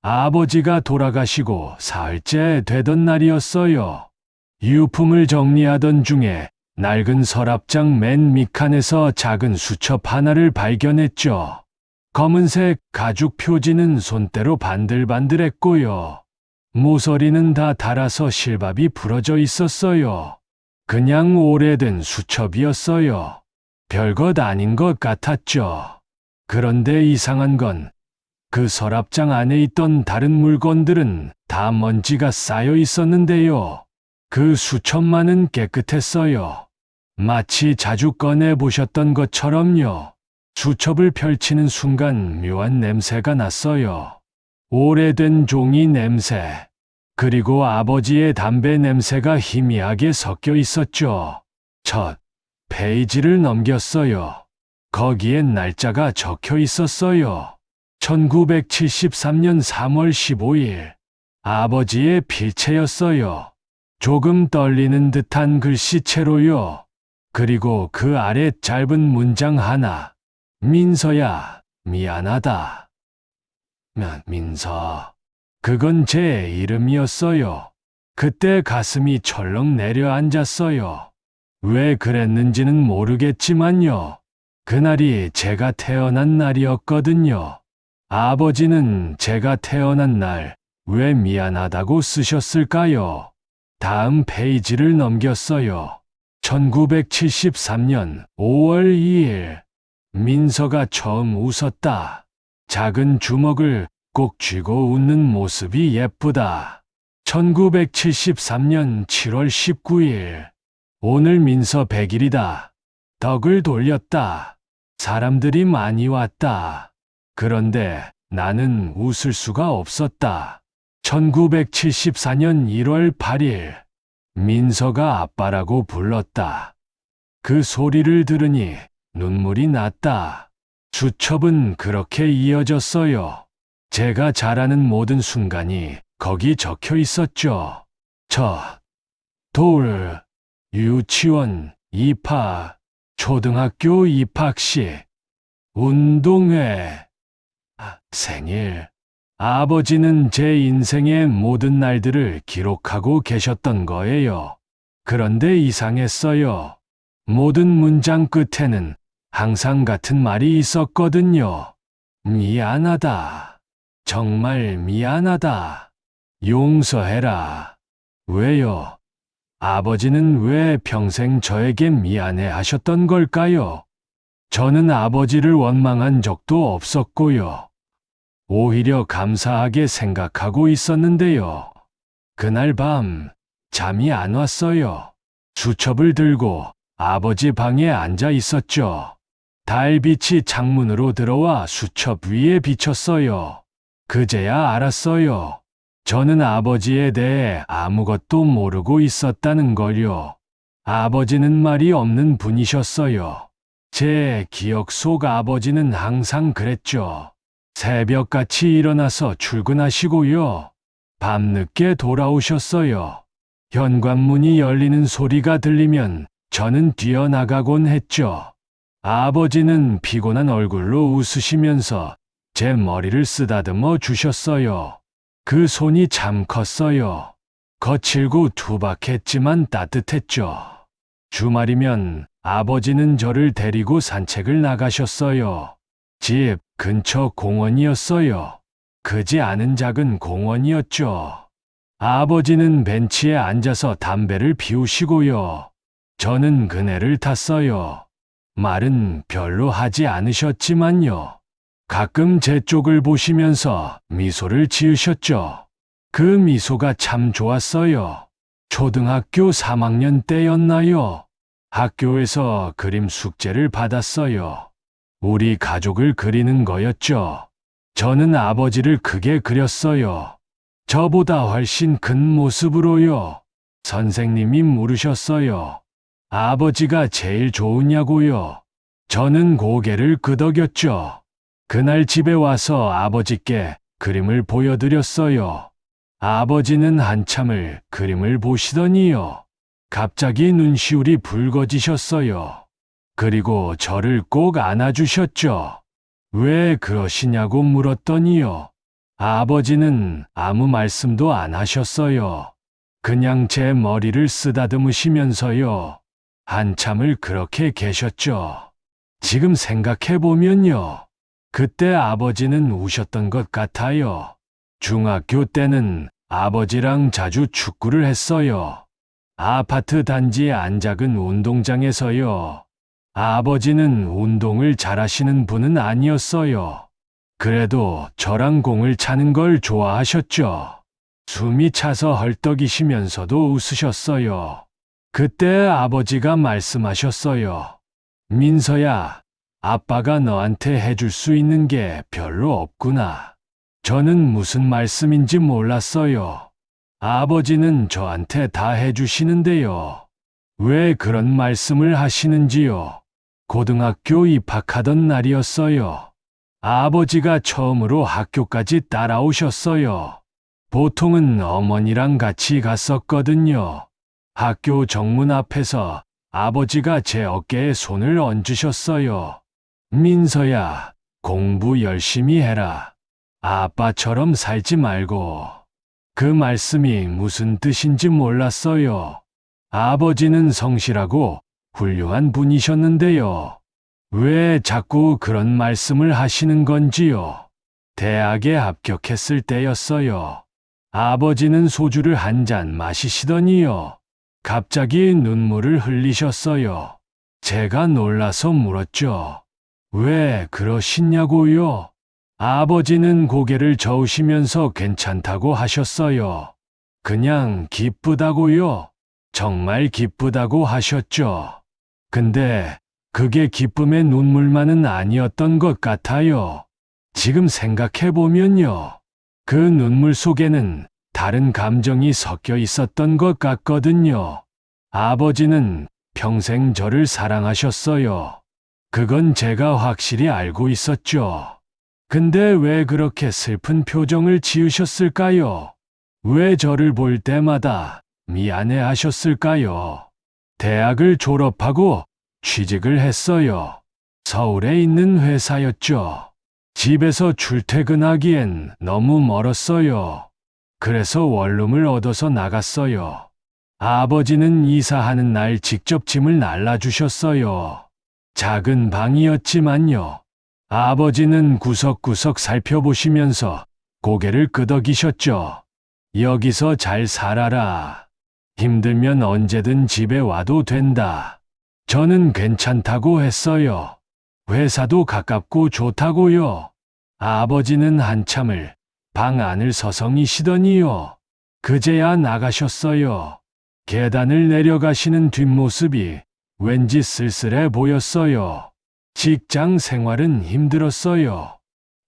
아버지가 돌아가시고 사흘째 되던 날이었어요. 유품을 정리하던 중에 낡은 서랍장 맨 밑칸에서 작은 수첩 하나를 발견했죠. 검은색 가죽 표지는 손때로 반들반들했고요. 모서리는 다 닳아서 실밥이 부러져 있었어요. 그냥 오래된 수첩이었어요. 별것 아닌 것 같았죠. 그런데 이상한 건 그 서랍장 안에 있던 다른 물건들은 다 먼지가 쌓여 있었는데요. 그 수첩만은 깨끗했어요. 마치 자주 꺼내 보셨던 것처럼요. 수첩을 펼치는 순간 묘한 냄새가 났어요. 오래된 종이 냄새, 그리고 아버지의 담배 냄새가 희미하게 섞여 있었죠. 첫 페이지를 넘겼어요. 거기엔 날짜가 적혀 있었어요. 1973년 3월 15일. 아버지의 필체였어요. 조금 떨리는 듯한 글씨체로요. 그리고 그 아래 짧은 문장 하나. 민서야, 미안하다. 민서. 그건 제 이름이었어요. 그때 가슴이 철렁 내려앉았어요. 왜 그랬는지는 모르겠지만요. 그날이 제가 태어난 날이었거든요. 아버지는 제가 태어난 날 왜 미안하다고 쓰셨을까요? 다음 페이지를 넘겼어요. 1973년 5월 2일. 민서가 처음 웃었다. 작은 주먹을 꼭 쥐고 웃는 모습이 예쁘다. 1973년 7월 19일. 오늘 민서 100일이다. 덕을 돌렸다. 사람들이 많이 왔다. 그런데 나는 웃을 수가 없었다. 1974년 1월 8일. 민서가 아빠라고 불렀다. 그 소리를 들으니 눈물이 났다. 수첩은 그렇게 이어졌어요. 제가 잘하는 모든 순간이 거기 적혀 있었죠. 돌, 유치원 입학, 초등학교 입학식, 운동회, 생일. 아버지는 제 인생의 모든 날들을 기록하고 계셨던 거예요. 그런데 이상했어요. 모든 문장 끝에는 항상 같은 말이 있었거든요. 미안하다. 정말 미안하다. 용서해라. 왜요? 아버지는 왜 평생 저에게 미안해 하셨던 걸까요? 저는 아버지를 원망한 적도 없었고요. 오히려 감사하게 생각하고 있었는데요. 그날 밤 잠이 안 왔어요. 수첩을 들고 아버지 방에 앉아 있었죠. 달빛이 창문으로 들어와 수첩 위에 비쳤어요. 그제야 알았어요. 저는 아버지에 대해 아무것도 모르고 있었다는 걸요. 아버지는 말이 없는 분이셨어요. 제 기억 속 아버지는 항상 그랬죠. 새벽같이 일어나서 출근하시고요. 밤늦게 돌아오셨어요. 현관문이 열리는 소리가 들리면 저는 뛰어나가곤 했죠. 아버지는 피곤한 얼굴로 웃으시면서 제 머리를 쓰다듬어 주셨어요. 그 손이 참 컸어요. 거칠고 투박했지만 따뜻했죠. 주말이면 아버지는 저를 데리고 산책을 나가셨어요. 집 근처 공원이었어요. 크지 않은 작은 공원이었죠. 아버지는 벤치에 앉아서 담배를 피우시고요. 저는 그네를 탔어요. 말은 별로 하지 않으셨지만요. 가끔 제 쪽을 보시면서 미소를 지으셨죠. 그 미소가 참 좋았어요. 초등학교 3학년 때였나요? 학교에서 그림 숙제를 받았어요. 우리 가족을 그리는 거였죠. 저는 아버지를 크게 그렸어요. 저보다 훨씬 큰 모습으로요. 선생님이 물으셨어요. 아버지가 제일 좋으냐고요. 저는 고개를 끄덕였죠. 그날 집에 와서 아버지께 그림을 보여드렸어요. 아버지는 한참을 그림을 보시더니요. 갑자기 눈시울이 붉어지셨어요. 그리고 저를 꼭 안아주셨죠. 왜 그러시냐고 물었더니요. 아버지는 아무 말씀도 안 하셨어요. 그냥 제 머리를 쓰다듬으시면서요. 한참을 그렇게 계셨죠. 지금 생각해보면요. 그때 아버지는 우셨던 것 같아요. 중학교 때는 아버지랑 자주 축구를 했어요. 아파트 단지 안작은 운동장에서요. 아버지는 운동을 잘하시는 분은 아니었어요. 그래도 저랑 공을 차는 걸 좋아하셨죠. 숨이 차서 헐떡이시면서도 웃으셨어요. 그때 아버지가 말씀하셨어요. 민서야, 아빠가 너한테 해줄 수 있는 게 별로 없구나. 저는 무슨 말씀인지 몰랐어요. 아버지는 저한테 다 해주시는데요. 왜 그런 말씀을 하시는지요? 고등학교 입학하던 날이었어요. 아버지가 처음으로 학교까지 따라오셨어요. 보통은 어머니랑 같이 갔었거든요. 학교 정문 앞에서 아버지가 제 어깨에 손을 얹으셨어요. 민서야, 공부 열심히 해라. 아빠처럼 살지 말고. 그 말씀이 무슨 뜻인지 몰랐어요. 아버지는 성실하고 훌륭한 분이셨는데요. 왜 자꾸 그런 말씀을 하시는 건지요? 대학에 합격했을 때였어요. 아버지는 소주를 한 잔 마시시더니요. 갑자기 눈물을 흘리셨어요. 제가 놀라서 물었죠. 왜 그러시냐고요? 아버지는 고개를 저으시면서 괜찮다고 하셨어요. 그냥 기쁘다고요. 정말 기쁘다고 하셨죠. 근데 그게 기쁨의 눈물만은 아니었던 것 같아요. 지금 생각해보면요. 그 눈물 속에는 다른 감정이 섞여 있었던 것 같거든요. 아버지는 평생 저를 사랑하셨어요. 그건 제가 확실히 알고 있었죠. 근데 왜 그렇게 슬픈 표정을 지으셨을까요? 왜 저를 볼 때마다 미안해 하셨을까요? 대학을 졸업하고 취직을 했어요. 서울에 있는 회사였죠. 집에서 출퇴근하기엔 너무 멀었어요. 그래서 원룸을 얻어서 나갔어요. 아버지는 이사하는 날 직접 짐을 날라주셨어요. 작은 방이었지만요. 아버지는 구석구석 살펴보시면서 고개를 끄덕이셨죠. 여기서 잘 살아라. 힘들면 언제든 집에 와도 된다. 저는 괜찮다고 했어요. 회사도 가깝고 좋다고요. 아버지는 한참을 방 안을 서성이시더니요. 그제야 나가셨어요. 계단을 내려가시는 뒷모습이 왠지 쓸쓸해 보였어요. 직장 생활은 힘들었어요.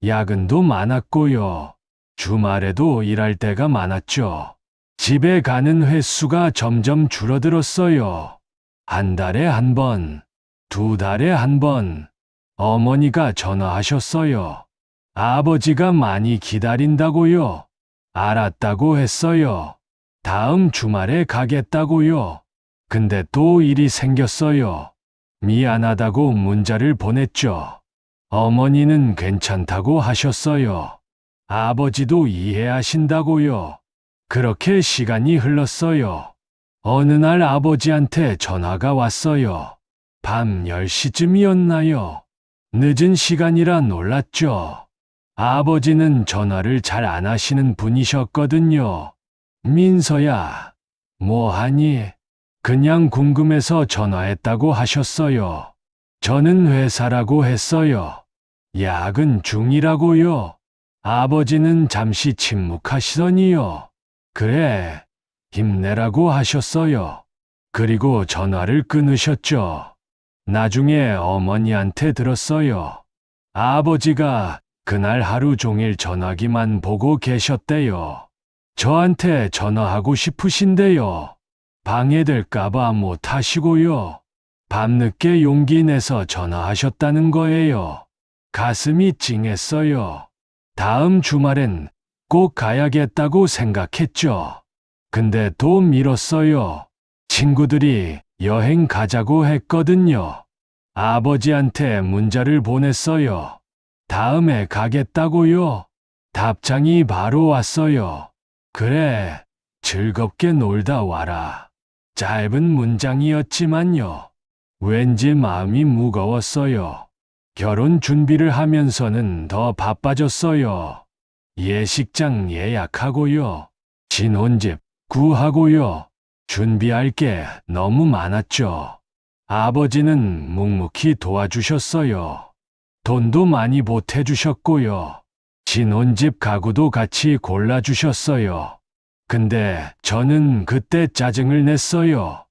야근도 많았고요. 주말에도 일할 때가 많았죠. 집에 가는 횟수가 점점 줄어들었어요. 한 달에 한 번, 두 달에 한 번, 어머니가 전화하셨어요. 아버지가 많이 기다린다고요. 알았다고 했어요. 다음 주말에 가겠다고요. 근데 또 일이 생겼어요. 미안하다고 문자를 보냈죠. 어머니는 괜찮다고 하셨어요. 아버지도 이해하신다고요. 그렇게 시간이 흘렀어요. 어느 날 아버지한테 전화가 왔어요. 밤 10시쯤이었나요? 늦은 시간이라 놀랐죠. 아버지는 전화를 잘 안 하시는 분이셨거든요. 민서야, 뭐하니? 그냥 궁금해서 전화했다고 하셨어요. 저는 회사라고 했어요. 야근 중이라고요. 아버지는 잠시 침묵하시더니요. 그래, 힘내라고 하셨어요. 그리고 전화를 끊으셨죠. 나중에 어머니한테 들었어요. 아버지가 그날 하루 종일 전화기만 보고 계셨대요. 저한테 전화하고 싶으신데요. 방해될까봐 못 하시고요. 밤늦게 용기 내서 전화하셨다는 거예요. 가슴이 찡했어요. 다음 주말엔 꼭 가야겠다고 생각했죠. 근데 또 미뤘어요. 친구들이 여행 가자고 했거든요. 아버지한테 문자를 보냈어요. 다음에 가겠다고요. 답장이 바로 왔어요. 그래, 즐겁게 놀다 와라. 짧은 문장이었지만요. 왠지 마음이 무거웠어요. 결혼 준비를 하면서는 더 바빠졌어요. 예식장 예약하고요. 신혼집 구하고요. 준비할 게 너무 많았죠. 아버지는 묵묵히 도와주셨어요. 돈도 많이 보태주셨고요. 신혼집 가구도 같이 골라주셨어요. 근데 저는 그때 짜증을 냈어요.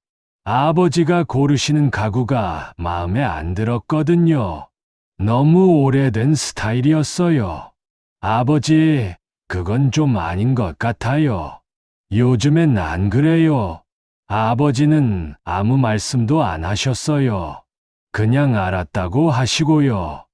아버지가 고르시는 가구가 마음에 안 들었거든요. 너무 오래된 스타일이었어요. 아버지, 그건 좀 아닌 것 같아요. 요즘엔 안 그래요. 아버지는 아무 말씀도 안 하셨어요. 그냥 알았다고 하시고요.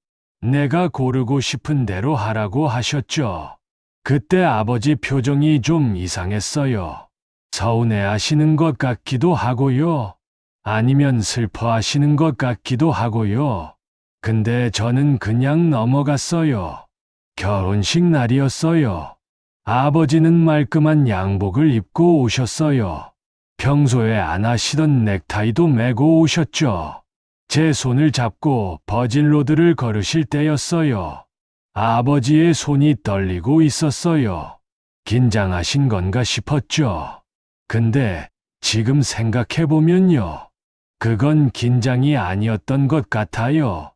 내가 고르고 싶은 대로 하라고 하셨죠. 그때 아버지 표정이 좀 이상했어요. 서운해 하시는 것 같기도 하고요. 아니면 슬퍼하시는 것 같기도 하고요. 근데 저는 그냥 넘어갔어요. 결혼식 날이었어요. 아버지는 말끔한 양복을 입고 오셨어요. 평소에 안 하시던 넥타이도 메고 오셨죠. 제 손을 잡고 버진로드를 걸으실 때였어요. 아버지의 손이 떨리고 있었어요. 긴장하신 건가 싶었죠. 근데 지금 생각해보면요. 그건 긴장이 아니었던 것 같아요.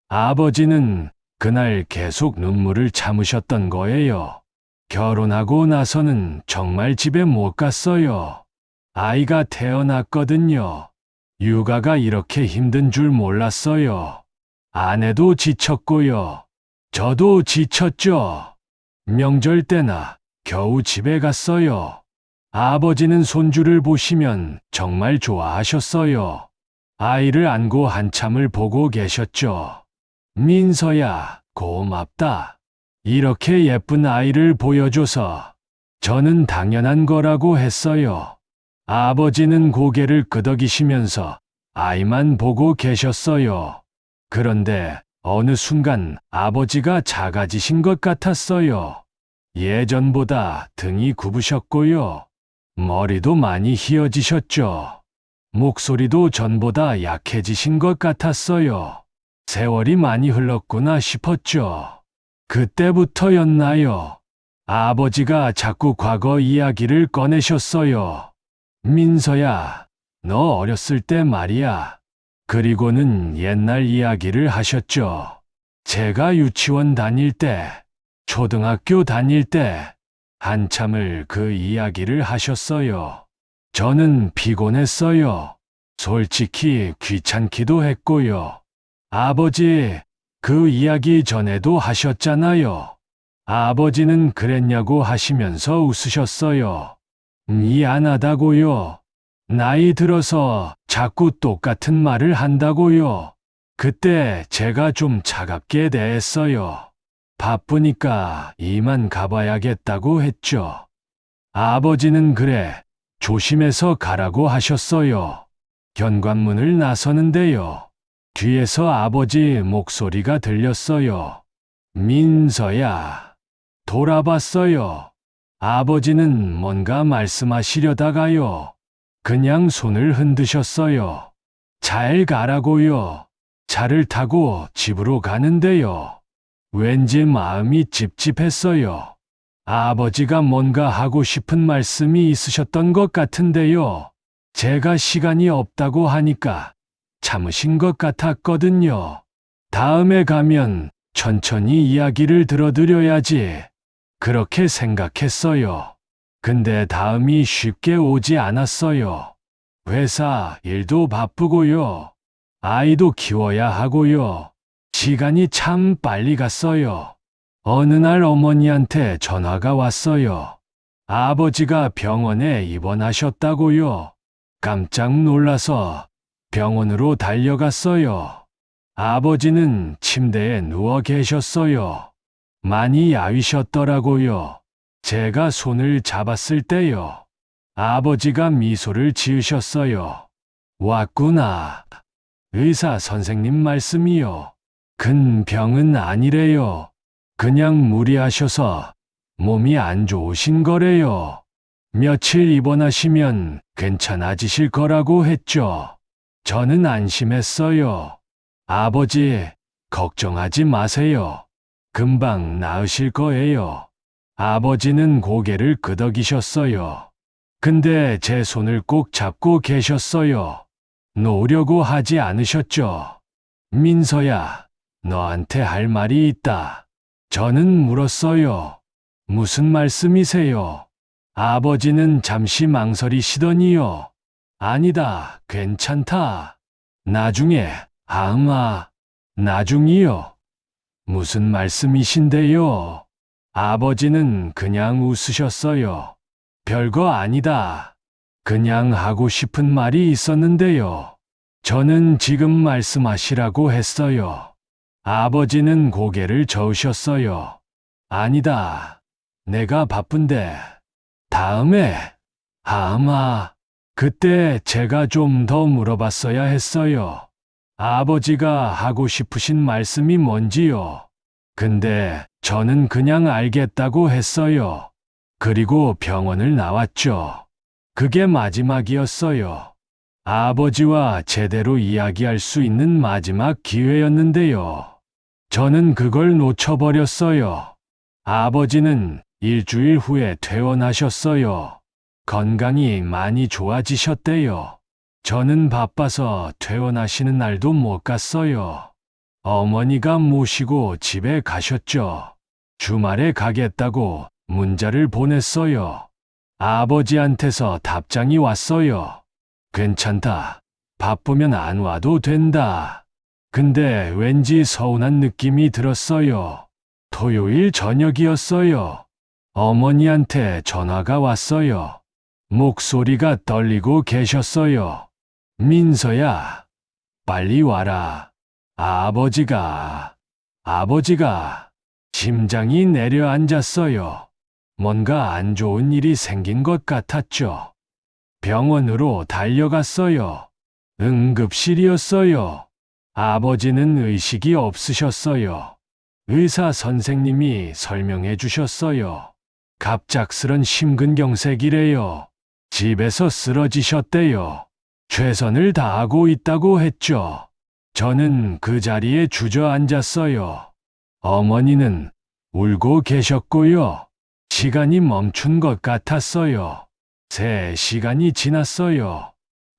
아버지는 그날 계속 눈물을 참으셨던 거예요. 결혼하고 나서는 정말 집에 못 갔어요. 아이가 태어났거든요. 육아가 이렇게 힘든 줄 몰랐어요. 아내도 지쳤고요. 저도 지쳤죠. 명절 때나 겨우 집에 갔어요. 아버지는 손주를 보시면 정말 좋아하셨어요. 아이를 안고 한참을 보고 계셨죠. 민서야, 고맙다. 이렇게 예쁜 아이를 보여줘서. 저는 당연한 거라고 했어요. 아버지는 고개를 끄덕이시면서 아이만 보고 계셨어요. 그런데 어느 순간 아버지가 작아지신 것 같았어요. 예전보다 등이 굽으셨고요. 머리도 많이 희어지셨죠. 목소리도 전보다 약해지신 것 같았어요. 세월이 많이 흘렀구나 싶었죠. 그때부터였나요? 아버지가 자꾸 과거 이야기를 꺼내셨어요. 민서야, 너 어렸을 때 말이야. 그리고는 옛날 이야기를 하셨죠. 제가 유치원 다닐 때, 초등학교 다닐 때, 한참을 그 이야기를 하셨어요. 저는 피곤했어요. 솔직히 귀찮기도 했고요. 아버지, 그 이야기 전에도 하셨잖아요. 아버지는 그랬냐고 하시면서 웃으셨어요. 미안하다고요. 나이 들어서 자꾸 똑같은 말을 한다고요. 그때 제가 좀 차갑게 대했어요. 바쁘니까 이만 가봐야겠다고 했죠. 아버지는 그래, 조심해서 가라고 하셨어요. 현관문을 나서는데요. 뒤에서 아버지 목소리가 들렸어요. 민서야. 돌아봤어요. 아버지는 뭔가 말씀하시려다가요. 그냥 손을 흔드셨어요. 잘 가라고요. 차를 타고 집으로 가는데요. 왠지 마음이 찝찝했어요. 아버지가 뭔가 하고 싶은 말씀이 있으셨던 것 같은데요. 제가 시간이 없다고 하니까 참으신 것 같았거든요. 다음에 가면 천천히 이야기를 들어드려야지. 그렇게 생각했어요. 근데 다음이 쉽게 오지 않았어요. 회사 일도 바쁘고요. 아이도 키워야 하고요. 시간이 참 빨리 갔어요. 어느 날 어머니한테 전화가 왔어요. 아버지가 병원에 입원하셨다고요. 깜짝 놀라서 병원으로 달려갔어요. 아버지는 침대에 누워 계셨어요. 많이 야위셨더라고요. 제가 손을 잡았을 때요. 아버지가 미소를 지으셨어요. 왔구나. 의사 선생님 말씀이요. 큰 병은 아니래요. 그냥 무리하셔서 몸이 안 좋으신 거래요. 며칠 입원하시면 괜찮아지실 거라고 했죠. 저는 안심했어요. 아버지, 걱정하지 마세요. 금방 나으실 거예요. 아버지는 고개를 끄덕이셨어요. 근데 제 손을 꼭 잡고 계셨어요. 놓으려고 하지 않으셨죠. 민서야, 너한테 할 말이 있다. 저는 물었어요. 무슨 말씀이세요? 아버지는 잠시 망설이시더니요. 아니다, 괜찮다. 나중에, 나중이요. 무슨 말씀이신데요? 아버지는 그냥 웃으셨어요. 별거 아니다. 그냥 하고 싶은 말이 있었는데요. 저는 지금 말씀하시라고 했어요. 아버지는 고개를 저으셨어요. 아니다. 내가 바쁜데. 다음에, 그때 제가 좀 더 물어봤어야 했어요. 아버지가 하고 싶으신 말씀이 뭔지요. 근데 저는 그냥 알겠다고 했어요. 그리고 병원을 나왔죠. 그게 마지막이었어요. 아버지와 제대로 이야기할 수 있는 마지막 기회였는데요. 저는 그걸 놓쳐버렸어요. 아버지는 일주일 후에 퇴원하셨어요. 건강이 많이 좋아지셨대요. 저는 바빠서 퇴원하시는 날도 못 갔어요. 어머니가 모시고 집에 가셨죠. 주말에 가겠다고 문자를 보냈어요. 아버지한테서 답장이 왔어요. 괜찮다. 바쁘면 안 와도 된다. 근데 왠지 서운한 느낌이 들었어요. 토요일 저녁이었어요. 어머니한테 전화가 왔어요. 목소리가 떨리고 계셨어요. 민서야, 빨리 와라. 아버지가 심장이 내려앉았어요. 뭔가 안 좋은 일이 생긴 것 같았죠. 병원으로 달려갔어요. 응급실이었어요. 아버지는 의식이 없으셨어요. 의사 선생님이 설명해 주셨어요. 갑작스런 심근경색이래요. 집에서 쓰러지셨대요. 최선을 다하고 있다고 했죠. 저는 그 자리에 주저앉았어요. 어머니는 울고 계셨고요. 시간이 멈춘 것 같았어요. 3시간이 지났어요.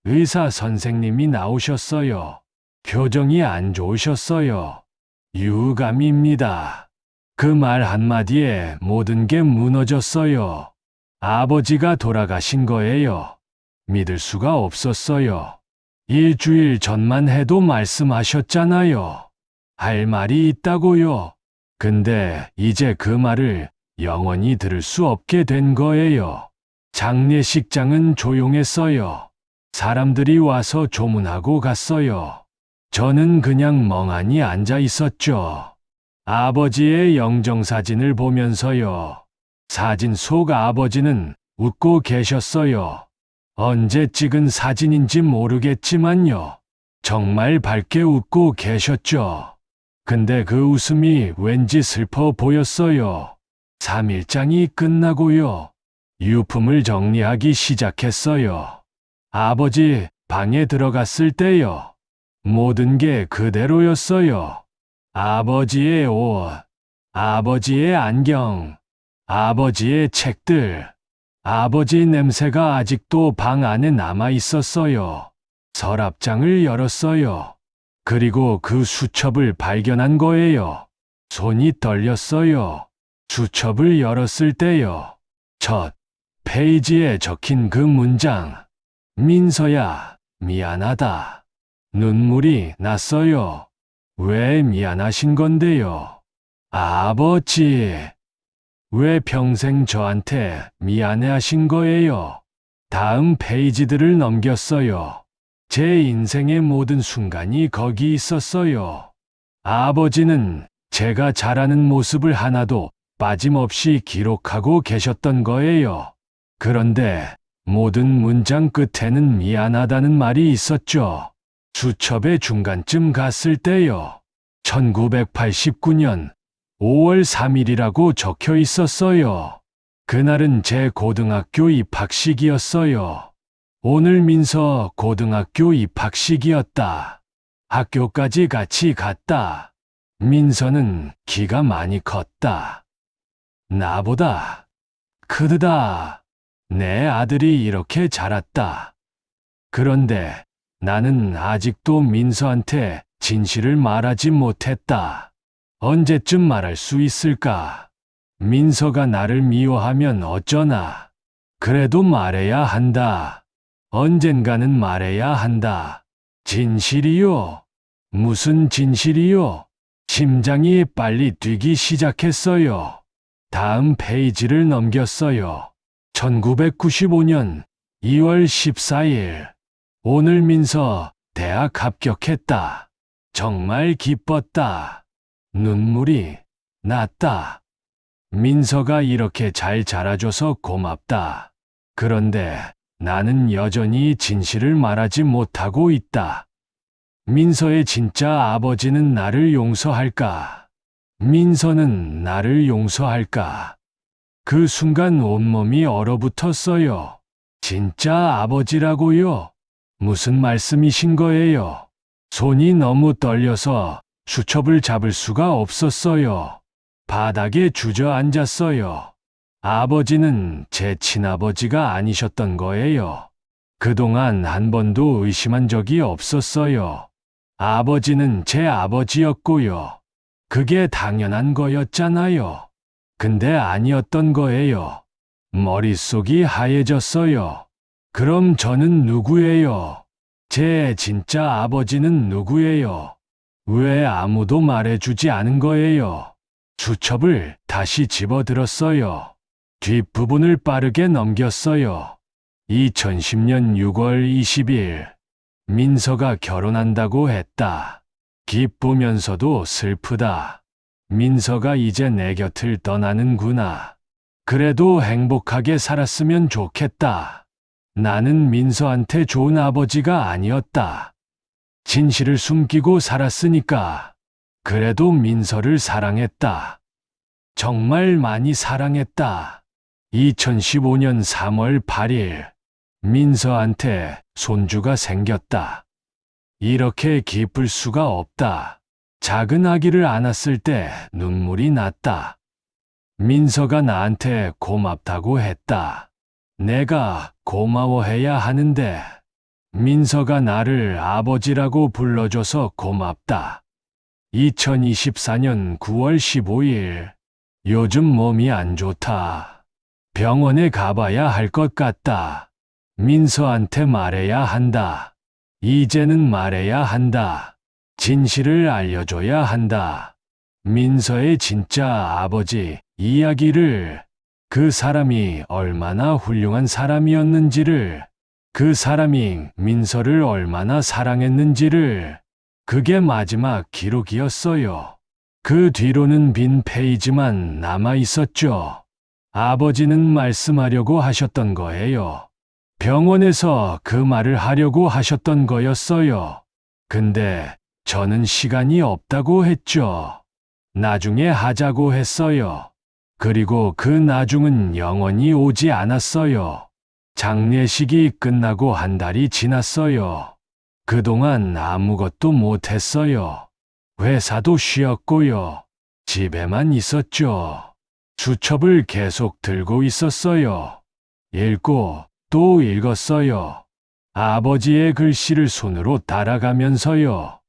의사 선생님이 나오셨어요. 표정이 안 좋으셨어요. 유감입니다. 그 말 한마디에 모든 게 무너졌어요. 아버지가 돌아가신 거예요. 믿을 수가 없었어요. 일주일 전만 해도 말씀하셨잖아요. 할 말이 있다고요. 근데 이제 그 말을 영원히 들을 수 없게 된 거예요. 장례식장은 조용했어요. 사람들이 와서 조문하고 갔어요. 저는 그냥 멍하니 앉아 있었죠. 아버지의 영정사진을 보면서요. 사진 속 아버지는 웃고 계셨어요. 언제 찍은 사진인지 모르겠지만요. 정말 밝게 웃고 계셨죠. 근데 그 웃음이 왠지 슬퍼 보였어요. 3일장이 끝나고요. 유품을 정리하기 시작했어요. 아버지 방에 들어갔을 때요. 모든 게 그대로였어요. 아버지의 옷, 아버지의 안경, 아버지의 책들, 아버지 냄새가 아직도 방 안에 남아 있었어요. 서랍장을 열었어요. 그리고 그 수첩을 발견한 거예요. 손이 떨렸어요. 수첩을 열었을 때요. 첫 페이지에 적힌 그 문장. 민서야, 미안하다. 눈물이 났어요. 왜 미안하신 건데요? 아버지. 왜 평생 저한테 미안해하신 거예요? 다음 페이지들을 넘겼어요. 제 인생의 모든 순간이 거기 있었어요. 아버지는 제가 자라는 모습을 하나도 빠짐없이 기록하고 계셨던 거예요. 그런데 모든 문장 끝에는 미안하다는 말이 있었죠. 수첩의 중간쯤 갔을 때요. 1989년 5월 3일이라고 적혀 있었어요. 그날은 제 고등학교 입학식이었어요. 오늘 민서 고등학교 입학식이었다. 학교까지 같이 갔다. 민서는 키가 많이 컸다. 나보다 크다. 내 아들이 이렇게 자랐다. 그런데 나는 아직도 민서한테 진실을 말하지 못했다. 언제쯤 말할 수 있을까? 민서가 나를 미워하면 어쩌나. 그래도 말해야 한다. 언젠가는 말해야 한다. 진실이요? 무슨 진실이요? 심장이 빨리 뛰기 시작했어요. 다음 페이지를 넘겼어요. 1995년 2월 14일. 오늘 민서 대학 합격했다. 정말 기뻤다. 눈물이 났다. 민서가 이렇게 잘 자라줘서 고맙다. 그런데 나는 여전히 진실을 말하지 못하고 있다. 민서의 진짜 아버지는 나를 용서할까? 민서는 나를 용서할까? 그 순간 온몸이 얼어붙었어요. 진짜 아버지라고요? 무슨 말씀이신 거예요? 손이 너무 떨려서 수첩을 잡을 수가 없었어요. 바닥에 주저앉았어요. 아버지는 제 친아버지가 아니셨던 거예요. 그동안 한 번도 의심한 적이 없었어요. 아버지는 제 아버지였고요. 그게 당연한 거였잖아요. 근데 아니었던 거예요. 머릿속이 하얘졌어요. 그럼 저는 누구예요? 제 진짜 아버지는 누구예요? 왜 아무도 말해주지 않은 거예요? 수첩을 다시 집어들었어요. 뒷부분을 빠르게 넘겼어요. 2010년 6월 20일. 민서가 결혼한다고 했다. 기쁘면서도 슬프다. 민서가 이제 내 곁을 떠나는구나. 그래도 행복하게 살았으면 좋겠다. 나는 민서한테 좋은 아버지가 아니었다. 진실을 숨기고 살았으니까. 그래도 민서를 사랑했다. 정말 많이 사랑했다. 2015년 3월 8일. 민서한테 손주가 생겼다. 이렇게 기쁠 수가 없다. 작은 아기를 안았을 때 눈물이 났다. 민서가 나한테 고맙다고 했다. 내가 고마워해야 하는데 민서가 나를 아버지라고 불러줘서 고맙다. 2024년 9월 15일. 요즘 몸이 안 좋다. 병원에 가봐야 할 것 같다. 민서한테 말해야 한다. 이제는 말해야 한다. 진실을 알려줘야 한다. 민서의 진짜 아버지 이야기를, 그 사람이 얼마나 훌륭한 사람이었는지를, 그 사람이 민서를 얼마나 사랑했는지를. 그게 마지막 기록이었어요. 그 뒤로는 빈 페이지만 남아 있었죠. 아버지는 말씀하려고 하셨던 거예요. 병원에서 그 말을 하려고 하셨던 거였어요. 근데 저는 시간이 없다고 했죠. 나중에 하자고 했어요. 그리고 그 나중은 영원히 오지 않았어요. 장례식이 끝나고 한 달이 지났어요. 그동안 아무것도 못했어요. 회사도 쉬었고요. 집에만 있었죠. 수첩을 계속 들고 있었어요. 읽고 또 읽었어요. 아버지의 글씨를 손으로 따라가면서요.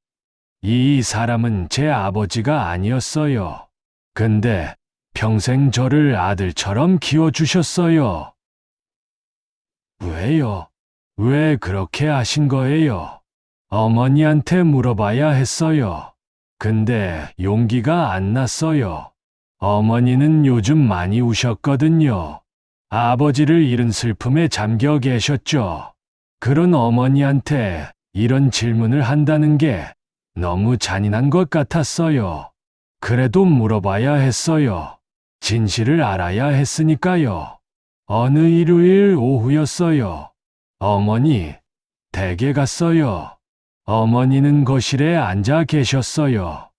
이 사람은 제 아버지가 아니었어요. 근데 평생 저를 아들처럼 키워주셨어요. 왜요? 왜 그렇게 하신 거예요? 어머니한테 물어봐야 했어요. 근데 용기가 안 났어요. 어머니는 요즘 많이 우셨거든요. 아버지를 잃은 슬픔에 잠겨 계셨죠. 그런 어머니한테 이런 질문을 한다는 게 너무 잔인한 것 같았어요. 그래도 물어봐야 했어요. 진실을 알아야 했으니까요. 어느 일요일 오후였어요. 어머니, 댁에 갔어요. 어머니는 거실에 앉아 계셨어요.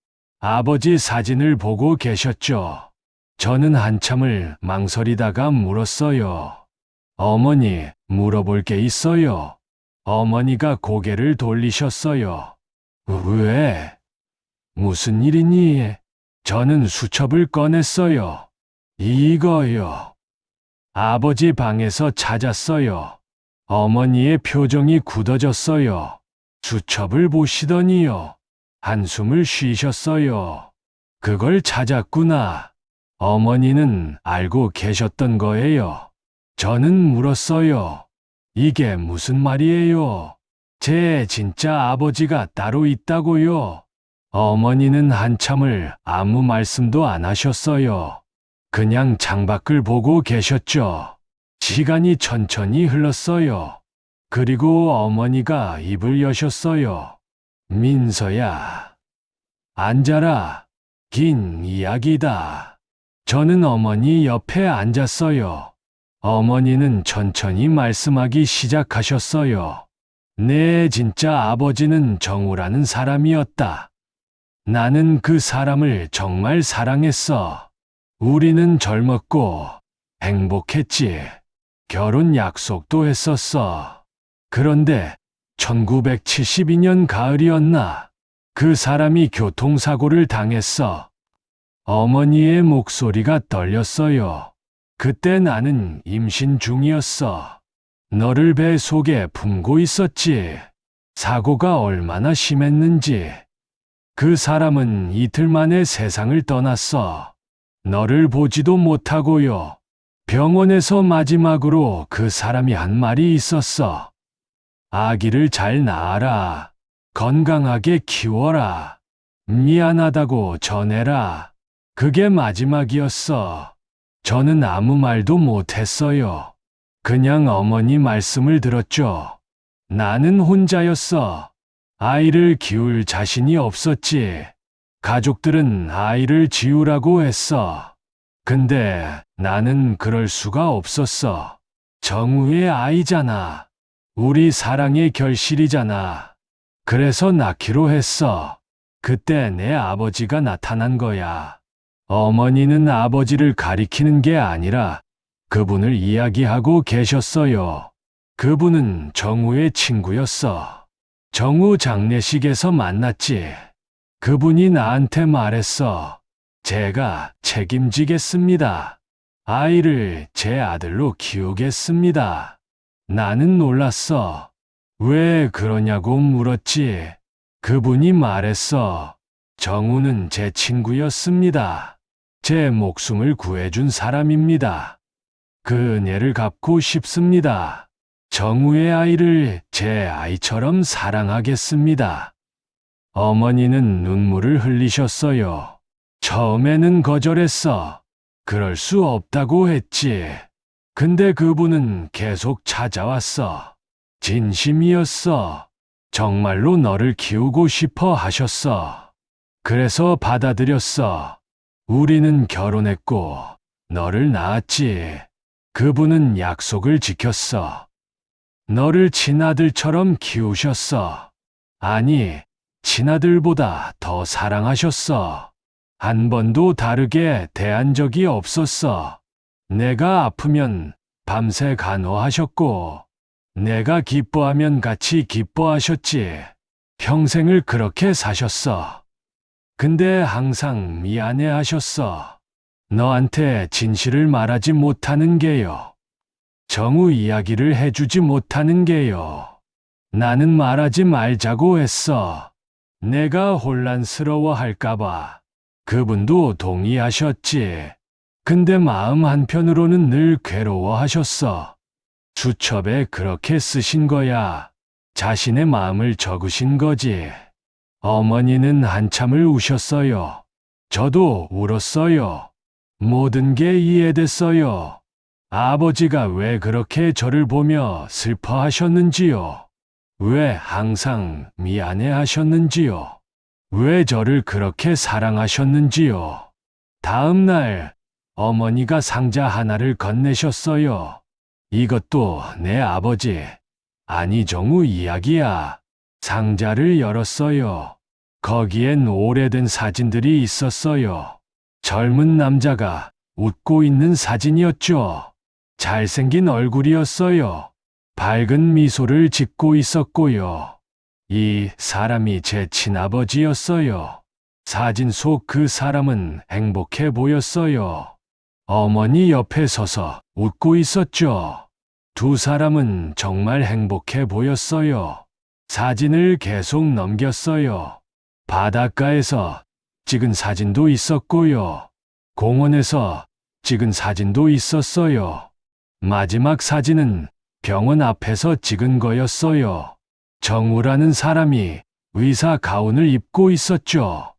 아버지 사진을 보고 계셨죠. 저는 한참을 망설이다가 물었어요. 어머니, 물어볼 게 있어요. 어머니가 고개를 돌리셨어요. 왜? 무슨 일이니? 저는 수첩을 꺼냈어요. 이거요. 아버지 방에서 찾았어요. 어머니의 표정이 굳어졌어요. 수첩을 보시더니요. 한숨을 쉬셨어요. 그걸 찾았구나. 어머니는 알고 계셨던 거예요. 저는 물었어요. 이게 무슨 말이에요? 제 진짜 아버지가 따로 있다고요? 어머니는 한참을 아무 말씀도 안 하셨어요. 그냥 창밖을 보고 계셨죠. 시간이 천천히 흘렀어요. 그리고 어머니가 입을 여셨어요. 민서야, 앉아라. 긴 이야기다. 저는 어머니 옆에 앉았어요. 어머니는 천천히 말씀하기 시작하셨어요. 내 진짜 아버지는 정우라는 사람이었다. 나는 그 사람을 정말 사랑했어. 우리는 젊었고 행복했지. 결혼 약속도 했었어. 그런데 1972년 가을이었나? 그 사람이 교통사고를 당했어. 어머니의 목소리가 떨렸어요. 그때 나는 임신 중이었어. 너를 배 속에 품고 있었지. 사고가 얼마나 심했는지. 그 사람은 이틀 만에 세상을 떠났어. 너를 보지도 못하고요. 병원에서 마지막으로 그 사람이 한 말이 있었어. 아기를 잘 낳아라. 건강하게 키워라. 미안하다고 전해라. 그게 마지막이었어. 저는 아무 말도 못했어요. 그냥 어머니 말씀을 들었죠. 나는 혼자였어. 아이를 키울 자신이 없었지. 가족들은 아이를 지우라고 했어. 근데 나는 그럴 수가 없었어. 정우의 아이잖아. 우리 사랑의 결실이잖아. 그래서 낳기로 했어. 그때 내 아버지가 나타난 거야. 어머니는 아버지를 가리키는 게 아니라 그분을 이야기하고 계셨어요. 그분은 정우의 친구였어. 정우 장례식에서 만났지. 그분이 나한테 말했어. 제가 책임지겠습니다. 아이를 제 아들로 키우겠습니다. 나는 놀랐어. 왜 그러냐고 물었지. 그분이 말했어. 정우는 제 친구였습니다. 제 목숨을 구해준 사람입니다. 그 은혜를 갚고 싶습니다. 정우의 아이를 제 아이처럼 사랑하겠습니다. 어머니는 눈물을 흘리셨어요. 처음에는 거절했어. 그럴 수 없다고 했지. 근데 그분은 계속 찾아왔어. 진심이었어. 정말로 너를 키우고 싶어 하셨어. 그래서 받아들였어. 우리는 결혼했고 너를 낳았지. 그분은 약속을 지켰어. 너를 친아들처럼 키우셨어. 아니, 친아들보다 더 사랑하셨어. 한 번도 다르게 대한 적이 없었어. 내가 아프면 밤새 간호하셨고, 내가 기뻐하면 같이 기뻐하셨지. 평생을 그렇게 사셨어. 근데 항상 미안해 하셨어. 너한테 진실을 말하지 못하는 게요. 정우 이야기를 해주지 못하는 게요. 나는 말하지 말자고 했어. 내가 혼란스러워 할까봐. 그분도 동의하셨지. 근데 마음 한편으로는 늘 괴로워하셨어. 수첩에 그렇게 쓰신 거야. 자신의 마음을 적으신 거지. 어머니는 한참을 우셨어요. 저도 울었어요. 모든 게 이해됐어요. 아버지가 왜 그렇게 저를 보며 슬퍼하셨는지요. 왜 항상 미안해 하셨는지요. 왜 저를 그렇게 사랑하셨는지요. 다음 날 어머니가 상자 하나를 건네셨어요. 이것도 내 아버지, 안희정우 이야기야. 상자를 열었어요. 거기엔 오래된 사진들이 있었어요. 젊은 남자가 웃고 있는 사진이었죠. 잘생긴 얼굴이었어요. 밝은 미소를 짓고 있었고요. 이 사람이 제 친아버지였어요. 사진 속 그 사람은 행복해 보였어요. 어머니 옆에 서서 웃고 있었죠. 두 사람은 정말 행복해 보였어요. 사진을 계속 넘겼어요. 바닷가에서 찍은 사진도 있었고요. 공원에서 찍은 사진도 있었어요. 마지막 사진은 병원 앞에서 찍은 거였어요. 정우라는 사람이 의사 가운을 입고 있었죠.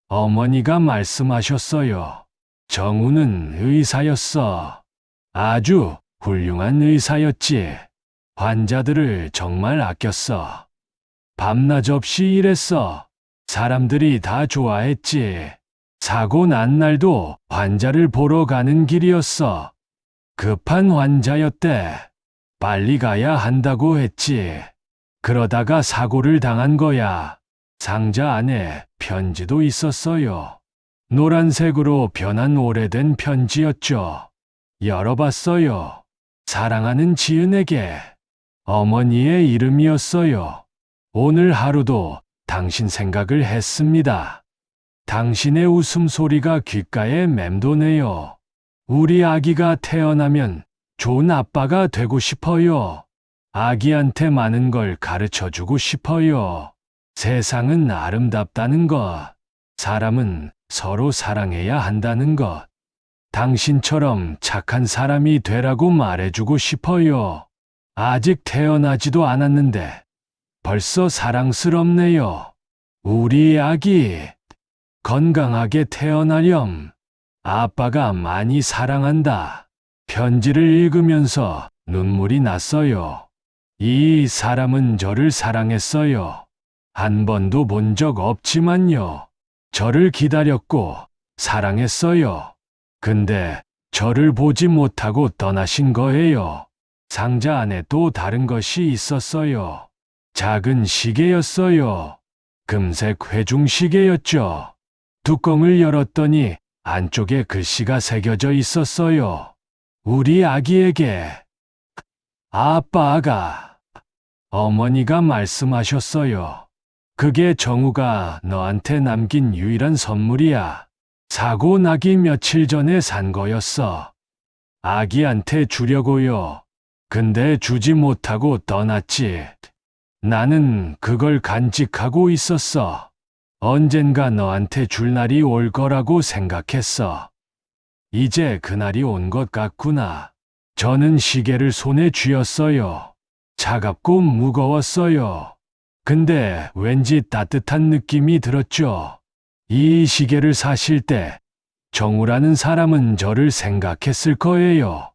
어머니가 말씀하셨어요. 정우는 의사였어. 아주 훌륭한 의사였지. 환자들을 정말 아꼈어. 밤낮 없이 일했어. 사람들이 다 좋아했지. 사고 난 날도 환자를 보러 가는 길이었어. 급한 환자였대. 빨리 가야 한다고 했지. 그러다가 사고를 당한 거야. 상자 안에 편지도 있었어요. 노란색으로 변한 오래된 편지였죠. 열어봤어요. 사랑하는 지은에게. 어머니의 이름이었어요. 오늘 하루도 당신 생각을 했습니다. 당신의 웃음소리가 귓가에 맴도네요. 우리 아기가 태어나면 좋은 아빠가 되고 싶어요. 아기한테 많은 걸 가르쳐 주고 싶어요. 세상은 아름답다는 것. 사람은 서로 사랑해야 한다는 것. 당신처럼 착한 사람이 되라고 말해주고 싶어요. 아직 태어나지도 않았는데 벌써 사랑스럽네요. 우리 아기 건강하게 태어나렴. 아빠가 많이 사랑한다. 편지를 읽으면서 눈물이 났어요. 이 사람은 저를 사랑했어요. 한 번도 본 적 없지만요. 저를 기다렸고 사랑했어요. 근데 저를 보지 못하고 떠나신 거예요. 상자 안에 또 다른 것이 있었어요. 작은 시계였어요. 금색 회중시계였죠. 뚜껑을 열었더니 안쪽에 글씨가 새겨져 있었어요. 우리 아기에게. 아빠가. 어머니가 말씀하셨어요. 그게 정우가 너한테 남긴 유일한 선물이야. 사고 나기 며칠 전에 산 거였어. 아기한테 주려고요. 근데 주지 못하고 떠났지. 나는 그걸 간직하고 있었어. 언젠가 너한테 줄 날이 올 거라고 생각했어. 이제 그날이 온 것 같구나. 저는 시계를 손에 쥐었어요. 차갑고 무거웠어요. 근데 왠지 따뜻한 느낌이 들었죠. 이 시계를 사실 때 정우라는 사람은 저를 생각했을 거예요.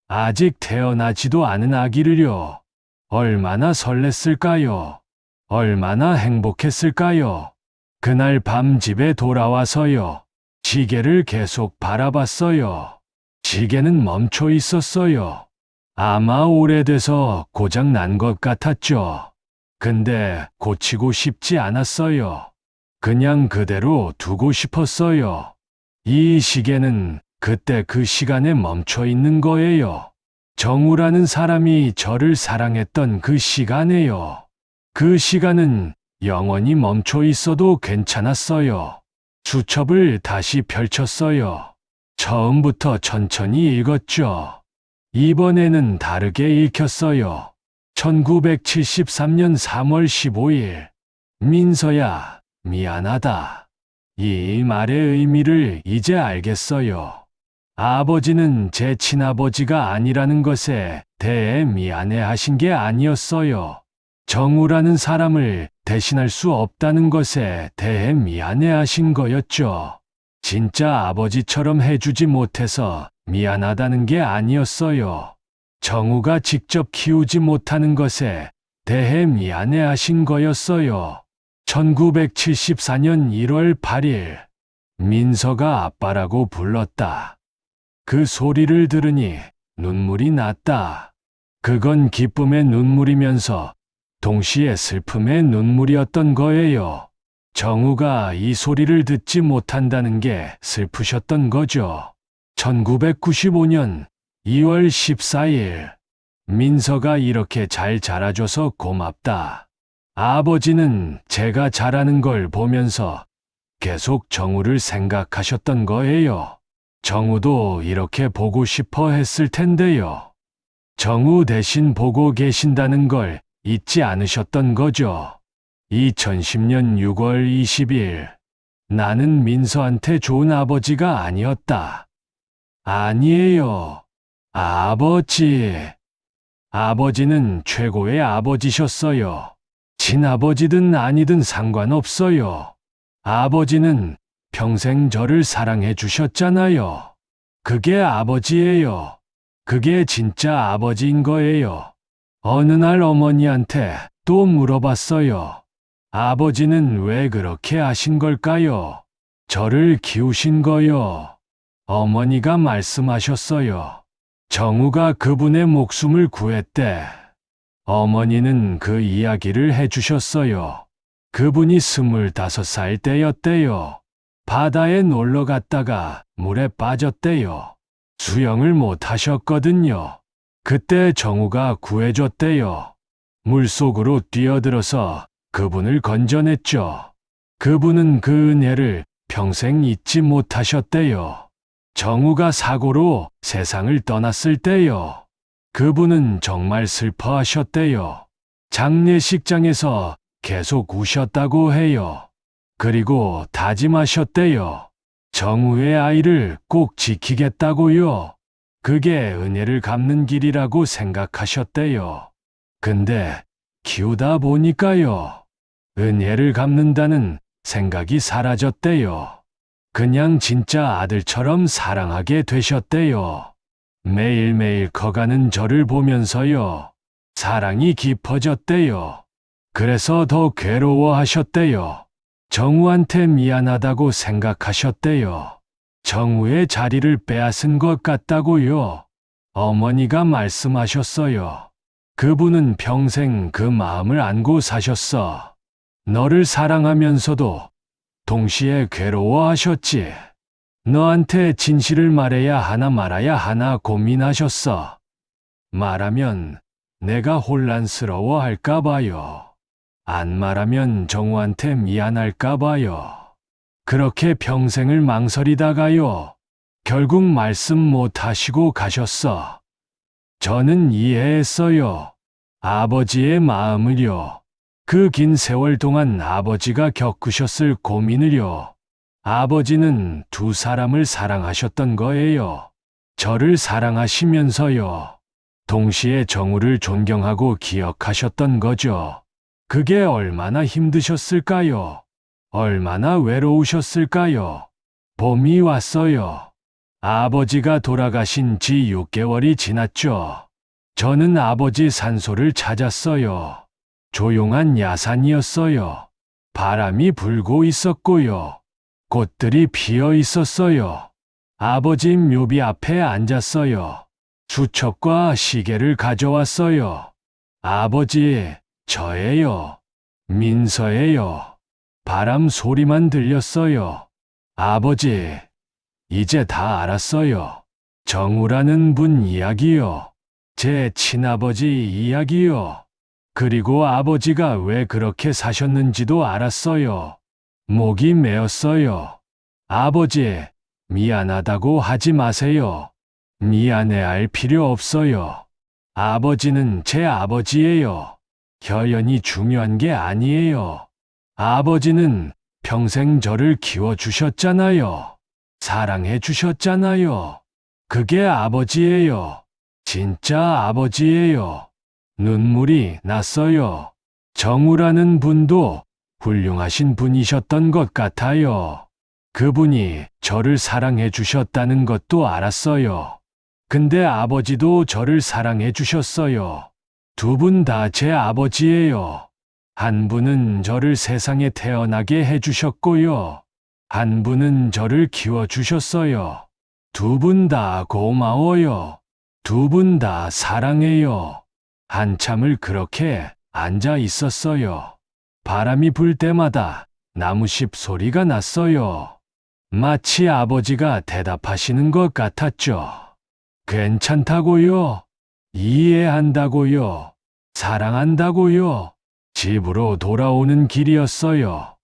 아직 태어나지도 않은 아기를요. 얼마나 설렜을까요? 얼마나 행복했을까요? 그날 밤 집에 돌아와서요. 시계를 계속 바라봤어요. 시계는 멈춰 있었어요. 아마 오래돼서 고장 난 것 같았죠. 근데 고치고 싶지 않았어요. 그냥 그대로 두고 싶었어요. 이 시계는 그때 그 시간에 멈춰 있는 거예요. 정우라는 사람이 저를 사랑했던 그 시간에요. 그 시간은 영원히 멈춰 있어도 괜찮았어요. 수첩을 다시 펼쳤어요. 처음부터 천천히 읽었죠. 이번에는 다르게 읽혔어요. 1973년 3월 15일. 민서야, 미안하다. 이 말의 의미를 이제 알겠어요. 아버지는 제 친아버지가 아니라는 것에 대해 미안해 하신 게 아니었어요. 정우라는 사람을 대신할 수 없다는 것에 대해 미안해 하신 거였죠. 진짜 아버지처럼 해주지 못해서 미안하다는 게 아니었어요. 정우가 직접 키우지 못하는 것에 대해 미안해 하신 거였어요. 1974년 1월 8일, 민서가 아빠라고 불렀다. 그 소리를 들으니 눈물이 났다. 그건 기쁨의 눈물이면서 동시에 슬픔의 눈물이었던 거예요. 정우가 이 소리를 듣지 못한다는 게 슬프셨던 거죠. 1995년 2월 14일, 민서가 이렇게 잘 자라줘서 고맙다. 아버지는 제가 잘하는 걸 보면서 계속 정우를 생각하셨던 거예요. 정우도 이렇게 보고 싶어 했을 텐데요. 정우 대신 보고 계신다는 걸 잊지 않으셨던 거죠. 2010년 6월 20일, 나는 민서한테 좋은 아버지가 아니었다. 아니에요. 아버지. 아버지는 최고의 아버지셨어요. 친아버지든 아니든 상관없어요. 아버지는 평생 저를 사랑해 주셨잖아요. 그게 아버지예요. 그게 진짜 아버지인 거예요. 어느 날 어머니한테 또 물어봤어요. 아버지는 왜 그렇게 하신 걸까요? 저를 키우신 거요. 어머니가 말씀하셨어요. 정우가 그분의 목숨을 구했대. 어머니는 그 이야기를 해주셨어요. 그분이 25살 때였대요. 바다에 놀러 갔다가 물에 빠졌대요. 수영을 못 하셨거든요. 그때 정우가 구해줬대요. 물속으로 뛰어들어서 그분을 건져냈죠. 그분은 그 은혜를 평생 잊지 못하셨대요. 정우가 사고로 세상을 떠났을 때요. 그분은 정말 슬퍼하셨대요. 장례식장에서 계속 우셨다고 해요. 그리고 다짐하셨대요. 정우의 아이를 꼭 지키겠다고요. 그게 은혜를 갚는 길이라고 생각하셨대요. 근데 키우다 보니까요. 은혜를 갚는다는 생각이 사라졌대요. 그냥 진짜 아들처럼 사랑하게 되셨대요. 매일매일 커가는 저를 보면서요. 사랑이 깊어졌대요. 그래서 더 괴로워하셨대요. 정우한테 미안하다고 생각하셨대요. 정우의 자리를 빼앗은 것 같다고요. 어머니가 말씀하셨어요. 그분은 평생 그 마음을 안고 사셨어. 너를 사랑하면서도 동시에 괴로워하셨지. 너한테 진실을 말해야 하나 말아야 하나 고민하셨어. 말하면 내가 혼란스러워할까봐요. 안 말하면 정우한테 미안할까봐요. 그렇게 평생을 망설이다가요. 결국 말씀 못 하시고 가셨어. 저는 이해했어요. 아버지의 마음을요. 그 긴 세월 동안 아버지가 겪으셨을 고민을요. 아버지는 두 사람을 사랑하셨던 거예요. 저를 사랑하시면서요. 동시에 정우를 존경하고 기억하셨던 거죠. 그게 얼마나 힘드셨을까요? 얼마나 외로우셨을까요? 봄이 왔어요. 아버지가 돌아가신 지 6개월이 지났죠. 저는 아버지 산소를 찾았어요. 조용한 야산이었어요. 바람이 불고 있었고요. 꽃들이 피어 있었어요. 아버지 묘비 앞에 앉았어요. 수첩과 시계를 가져왔어요. 아버지, 저예요. 민서예요. 바람 소리만 들렸어요. 아버지, 이제 다 알았어요. 정우라는 분 이야기요. 제 친아버지 이야기요. 그리고 아버지가 왜 그렇게 사셨는지도 알았어요. 목이 메었어요. 아버지, 미안하다고 하지 마세요. 미안해할 필요 없어요. 아버지는 제 아버지예요. 혈연이 중요한 게 아니에요. 아버지는 평생 저를 키워주셨잖아요. 사랑해주셨잖아요. 그게 아버지예요. 진짜 아버지예요. 눈물이 났어요. 정우라는 분도 훌륭하신 분이셨던 것 같아요. 그분이 저를 사랑해 주셨다는 것도 알았어요. 근데 아버지도 저를 사랑해 주셨어요. 두 분 다 제 아버지예요. 한 분은 저를 세상에 태어나게 해주셨고요. 한 분은 저를 키워주셨어요. 두 분 다 고마워요. 두 분 다 사랑해요. 한참을 그렇게 앉아 있었어요. 바람이 불 때마다 나무십 소리가 났어요. 마치 아버지가 대답하시는 것 같았죠. 괜찮다고요? 이해한다고요? 사랑한다고요? 집으로 돌아오는 길이었어요.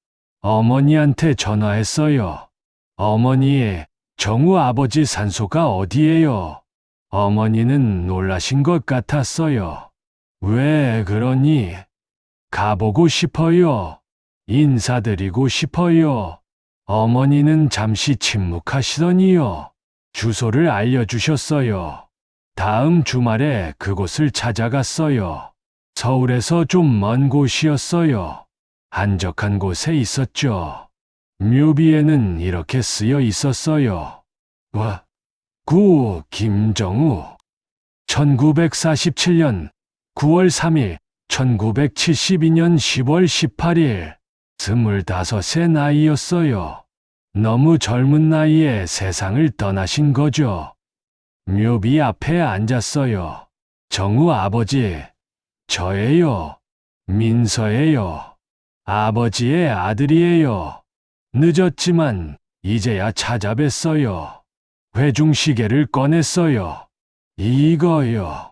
어머니한테 전화했어요. 어머니, 정우 아버지 산소가 어디예요? 어머니는 놀라신 것 같았어요. 왜 그러니? 가보고 싶어요. 인사드리고 싶어요. 어머니는 잠시 침묵하시더니요. 주소를 알려주셨어요. 다음 주말에 그곳을 찾아갔어요. 서울에서 좀 먼 곳이었어요. 한적한 곳에 있었죠. 묘비에는 이렇게 쓰여 있었어요. 김정우. 1947년 9월 3일, 1972년 10월 18일. 25의 나이였어요. 너무 젊은 나이에 세상을 떠나신 거죠. 묘비 앞에 앉았어요. 정우 아버지, 저예요. 민서예요. 아버지의 아들이에요. 늦었지만 이제야 찾아뵀어요. 회중시계를 꺼냈어요. 이거요.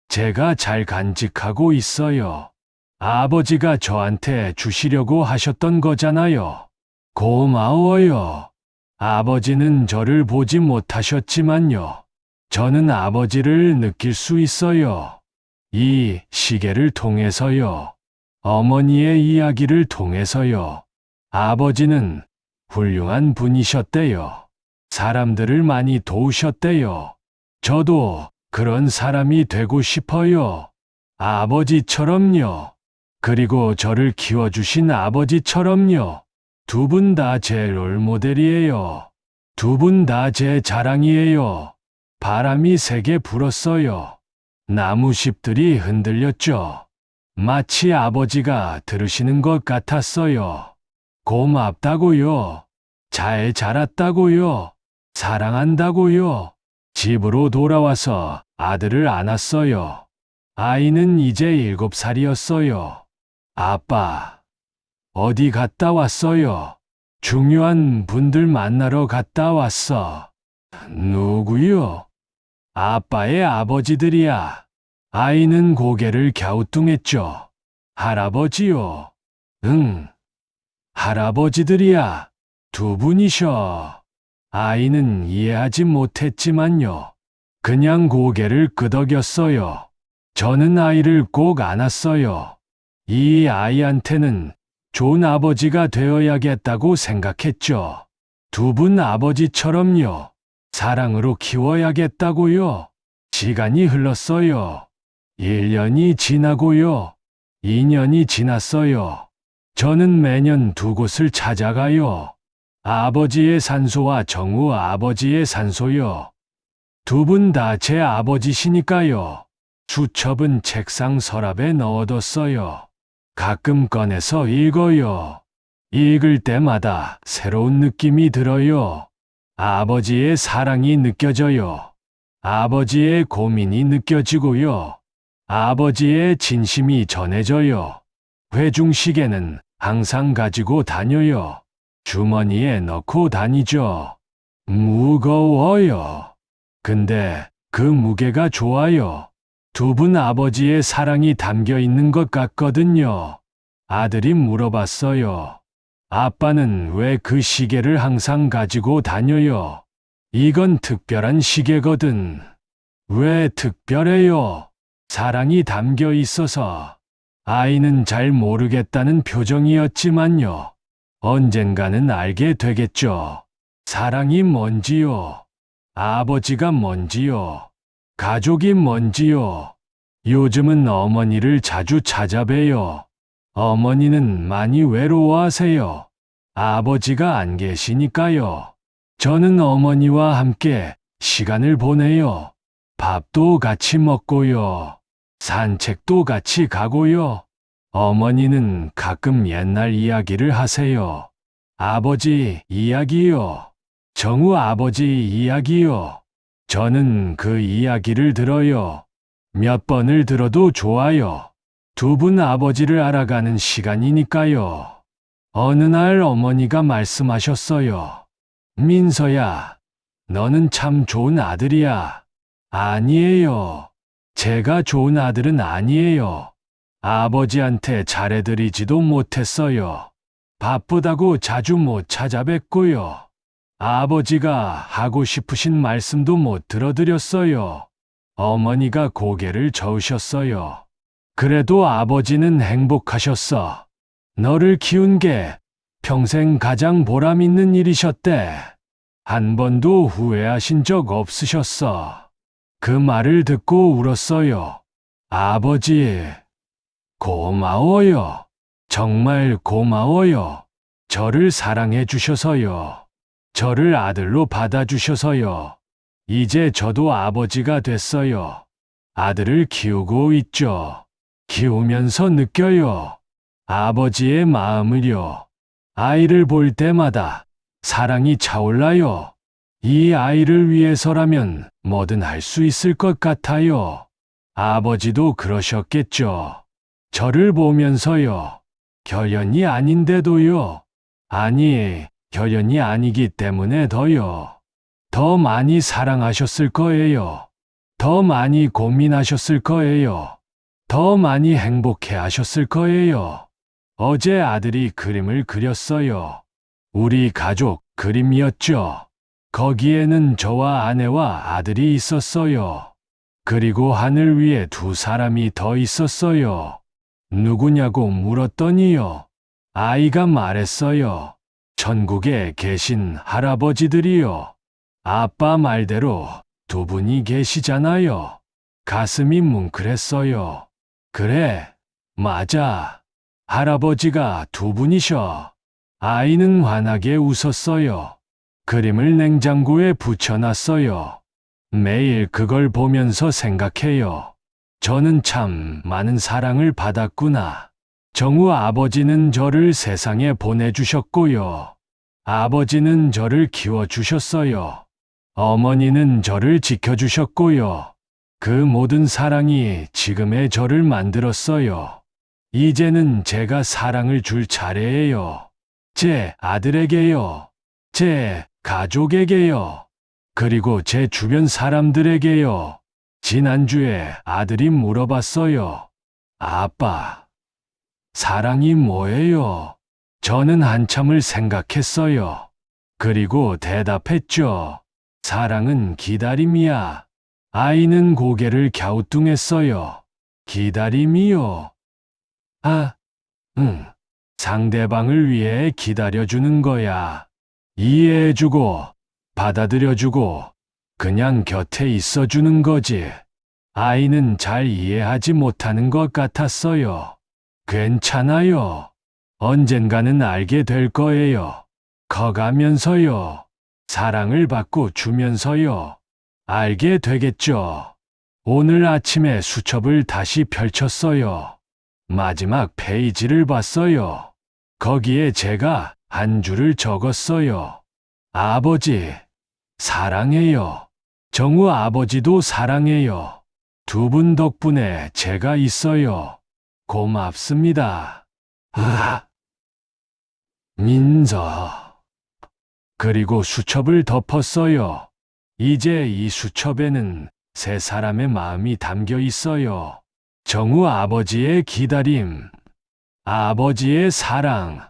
제가 잘 간직하고 있어요. 아버지가 저한테 주시려고 하셨던 거잖아요. 고마워요. 아버지는 저를 보지 못하셨지만요. 저는 아버지를 느낄 수 있어요. 이 시계를 통해서요. 어머니의 이야기를 통해서요. 아버지는 훌륭한 분이셨대요. 사람들을 많이 도우셨대요. 저도 그런 사람이 되고 싶어요. 아버지처럼요. 그리고 저를 키워주신 아버지처럼요. 두 분 다 제 롤모델이에요. 두 분 다 제 자랑이에요. 바람이 세게 불었어요. 나무십들이 흔들렸죠. 마치 아버지가 들으시는 것 같았어요. 고맙다고요. 잘 자랐다고요. 사랑한다고요. 집으로 돌아와서 아들을 안았어요. 아이는 이제 7살이었어요. 아빠, 어디 갔다 왔어요? 중요한 분들 만나러 갔다 왔어. 누구요? 아빠의 아버지들이야. 아이는 고개를 갸우뚱했죠. 할아버지요. 응. 할아버지들이야. 두 분이셔. 아이는 이해하지 못했지만요. 그냥 고개를 끄덕였어요. 저는 아이를 꼭 안았어요. 이 아이한테는 좋은 아버지가 되어야겠다고 생각했죠. 두 분 아버지처럼요. 사랑으로 키워야겠다고요. 시간이 흘렀어요. 1년이 지나고요. 2년이 지났어요. 저는 매년 두 곳을 찾아가요. 아버지의 산소와 정우 아버지의 산소요. 두 분 다 제 아버지시니까요. 수첩은 책상 서랍에 넣어뒀어요. 가끔 꺼내서 읽어요. 읽을 때마다 새로운 느낌이 들어요. 아버지의 사랑이 느껴져요. 아버지의 고민이 느껴지고요. 아버지의 진심이 전해져요. 회중시계는 항상 가지고 다녀요. 주머니에 넣고 다니죠. 무거워요. 근데 그 무게가 좋아요. 두 분 아버지의 사랑이 담겨 있는 것 같거든요. 아들이 물어봤어요. 아빠는 왜 그 시계를 항상 가지고 다녀요? 이건 특별한 시계거든. 왜 특별해요? 사랑이 담겨 있어서. 아이는 잘 모르겠다는 표정이었지만요. 언젠가는 알게 되겠죠. 사랑이 뭔지요. 아버지가 뭔지요. 가족이 뭔지요. 요즘은 어머니를 자주 찾아봬요. 어머니는 많이 외로워하세요. 아버지가 안 계시니까요. 저는 어머니와 함께 시간을 보내요. 밥도 같이 먹고요. 산책도 같이 가고요. 어머니는 가끔 옛날 이야기를 하세요. 아버지 이야기요. 정우 아버지 이야기요. 저는 그 이야기를 들어요. 몇 번을 들어도 좋아요. 두 분 아버지를 알아가는 시간이니까요. 어느 날 어머니가 말씀하셨어요. 민서야, 너는 참 좋은 아들이야. 아니에요. 제가 좋은 아들은 아니에요. 아버지한테 잘해드리지도 못했어요. 바쁘다고 자주 못 찾아뵙고요. 아버지가 하고 싶으신 말씀도 못 들어드렸어요. 어머니가 고개를 저으셨어요. 그래도 아버지는 행복하셨어. 너를 키운 게 평생 가장 보람 있는 일이셨대. 한 번도 후회하신 적 없으셨어. 그 말을 듣고 울었어요. 아버지, 고마워요. 정말 고마워요. 저를 사랑해 주셔서요. 저를 아들로 받아주셔서요. 이제 저도 아버지가 됐어요. 아들을 키우고 있죠. 키우면서 느껴요. 아버지의 마음을요. 아이를 볼 때마다 사랑이 차올라요. 이 아이를 위해서라면 뭐든 할 수 있을 것 같아요. 아버지도 그러셨겠죠. 저를 보면서요. 결연이 아닌데도요. 아니, 결연이 아니기 때문에 더 많이 사랑하셨을 거예요. 더 많이 고민하셨을 거예요. 더 많이 행복해 하셨을 거예요. 어제 아들이 그림을 그렸어요. 우리 가족 그림이었죠. 거기에는 저와 아내와 아들이 있었어요. 그리고 하늘 위에 두 사람이 더 있었어요. 누구냐고 물었더니요. 아이가 말했어요. 천국에 계신 할아버지들이요. 아빠 말대로 두 분이 계시잖아요. 가슴이 뭉클했어요. 그래, 맞아. 할아버지가 두 분이셔. 아이는 환하게 웃었어요. 그림을 냉장고에 붙여놨어요. 매일 그걸 보면서 생각해요. 저는 참 많은 사랑을 받았구나. 정우 아버지는 저를 세상에 보내주셨고요. 아버지는 저를 키워주셨어요. 어머니는 저를 지켜주셨고요. 그 모든 사랑이 지금의 저를 만들었어요. 이제는 제가 사랑을 줄 차례예요. 제 아들에게요. 제 가족에게요. 그리고 제 주변 사람들에게요. 지난주에 아들이 물어봤어요. 아빠, 사랑이 뭐예요? 저는 한참을 생각했어요. 그리고 대답했죠. 사랑은 기다림이야. 아이는 고개를 갸우뚱했어요. 기다림이요? 아, 응. 상대방을 위해 기다려주는 거야. 이해해주고, 받아들여주고, 그냥 곁에 있어주는 거지. 아이는 잘 이해하지 못하는 것 같았어요. 괜찮아요. 언젠가는 알게 될 거예요. 커가면서요. 사랑을 받고 주면서요. 알게 되겠죠. 오늘 아침에 수첩을 다시 펼쳤어요. 마지막 페이지를 봤어요. 거기에 제가 한 줄을 적었어요. 아버지, 사랑해요. 정우 아버지도 사랑해요. 두 분 덕분에 제가 있어요. 고맙습니다. 민서. 그리고 수첩을 덮었어요. 이제 이 수첩에는 세 사람의 마음이 담겨 있어요. 정우 아버지의 기다림, 아버지의 사랑,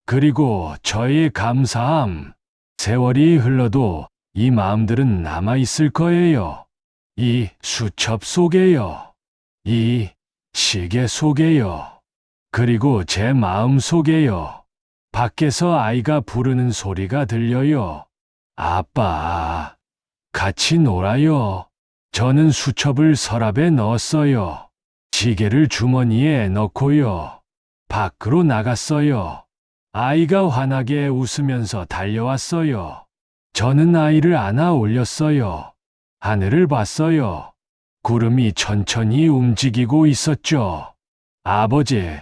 그리고 저의 감사함. 세월이 흘러도 이 마음들은 남아있을 거예요. 이 수첩 속에요. 이 시계 속에요. 그리고 제 마음 속에요. 밖에서 아이가 부르는 소리가 들려요. 아빠, 같이 놀아요. 저는 수첩을 서랍에 넣었어요. 시계를 주머니에 넣고요. 밖으로 나갔어요. 아이가 환하게 웃으면서 달려왔어요. 저는 아이를 안아 올렸어요. 하늘을 봤어요. 구름이 천천히 움직이고 있었죠. 아버지,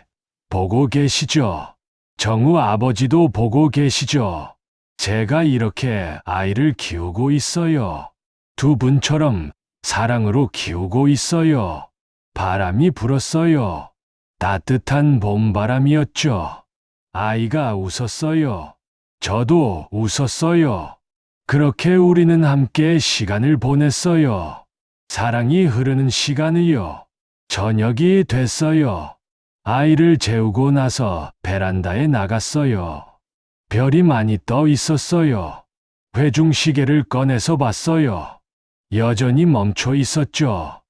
보고 계시죠? 정우 아버지도 보고 계시죠? 제가 이렇게 아이를 키우고 있어요. 두 분처럼 사랑으로 키우고 있어요. 바람이 불었어요. 따뜻한 봄바람이었죠. 아이가 웃었어요. 저도 웃었어요. 그렇게 우리는 함께 시간을 보냈어요. 사랑이 흐르는 시간이요. 저녁이 됐어요. 아이를 재우고 나서 베란다에 나갔어요. 별이 많이 떠 있었어요. 회중시계를 꺼내서 봤어요. 여전히 멈춰 있었죠.